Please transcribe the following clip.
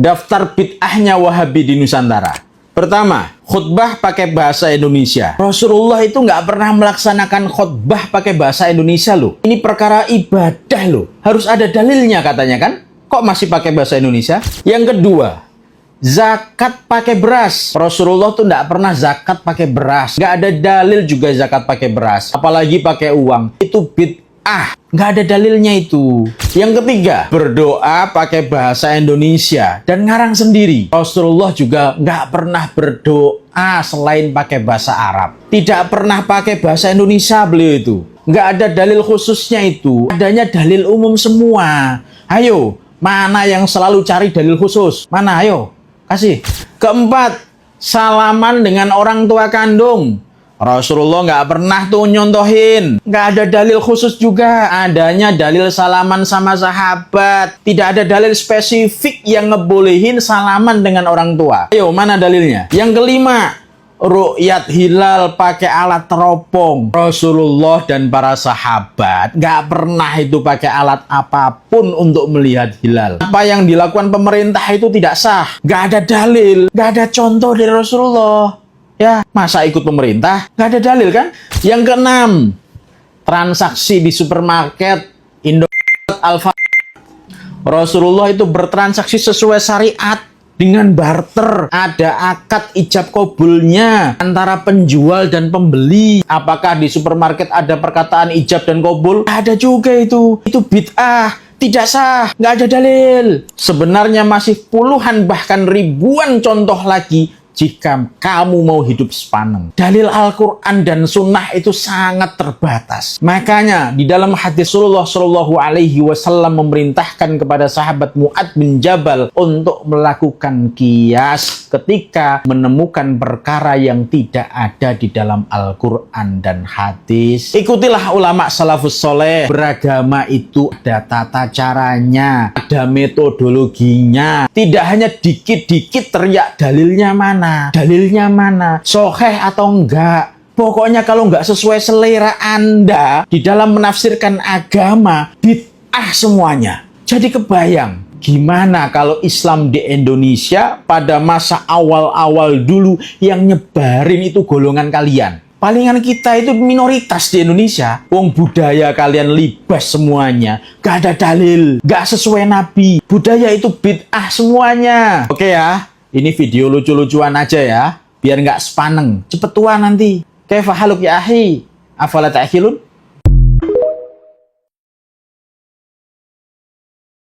Daftar bid'ahnya Wahabi di Nusantara. Pertama, khutbah pakai bahasa Indonesia. Rasulullah itu nggak pernah melaksanakan khutbah pakai bahasa Indonesia loh. Ini perkara ibadah loh. Harus ada dalilnya katanya kan? Kok masih pakai bahasa Indonesia? Yang kedua, zakat pakai beras. Rasulullah tuh nggak pernah zakat pakai beras. Nggak ada dalil juga zakat pakai beras. Apalagi pakai uang. Itu bid'ah. Nggak ada dalilnya itu. Yang ketiga, berdoa pakai bahasa Indonesia dan ngarang sendiri. Rasulullah juga nggak pernah berdoa selain pakai bahasa Arab. Tidak pernah pakai bahasa Indonesia beliau itu. Nggak ada dalil khususnya itu. Adanya dalil umum semua. Ayo, mana yang selalu cari dalil khusus? Mana? Ayo, kasih. Keempat, salaman dengan orang tua kandung. Rasulullah nggak pernah tuh nyontohin. Nggak ada dalil khusus juga. Adanya dalil salaman sama sahabat. Tidak ada dalil spesifik yang ngebolehin salaman dengan orang tua. Ayo, mana dalilnya? Yang kelima, ru'yat hilal pakai alat teropong. Rasulullah dan para sahabat nggak pernah itu pakai alat apapun untuk melihat hilal. Apa yang dilakukan pemerintah itu tidak sah. Nggak ada dalil, nggak ada contoh dari Rasulullah. Ya, masa ikut pemerintah? Nggak ada dalil kan? Yang keenam, transaksi di supermarket Indomaret, Alfamart. Rasulullah itu bertransaksi sesuai syariat dengan barter. Ada akad ijab kabulnya antara penjual dan pembeli. Apakah di supermarket ada perkataan ijab dan kabul? Ada juga itu. Itu bid'ah. Tidak sah, nggak ada dalil. Sebenarnya masih puluhan bahkan ribuan contoh lagi jika kamu mau hidup sepaneng. Dalil Al-Quran dan Sunnah itu sangat terbatas. Makanya di dalam hadis Rasulullah Shallallahu Alaihi Wasallam memerintahkan kepada sahabat Mu'adz bin Jabal untuk melakukan qiyas ketika menemukan perkara yang tidak ada di dalam Al-Quran dan hadis. Ikutilah ulama salafus soleh. Beragama itu ada tata caranya, ada metodologinya. Tidak hanya dikit-dikit teriak dalilnya mana, dalilnya mana, sahih atau enggak. Pokoknya kalau enggak sesuai selera Anda di dalam menafsirkan agama, bid'ah semuanya. Jadi kebayang gimana kalau Islam di Indonesia pada masa awal-awal dulu yang nyebarin itu golongan kalian. Palingan kita itu minoritas di Indonesia. Wong budaya kalian libas semuanya. Gak ada dalil, gak sesuai Nabi. Budaya itu bid'ah semuanya. Oke ya, ini video lucu-lucuan aja ya. Biar gak sepaneng. Cepet tua nanti. Kaifa haluk ya ahi? Afala ta'khilun?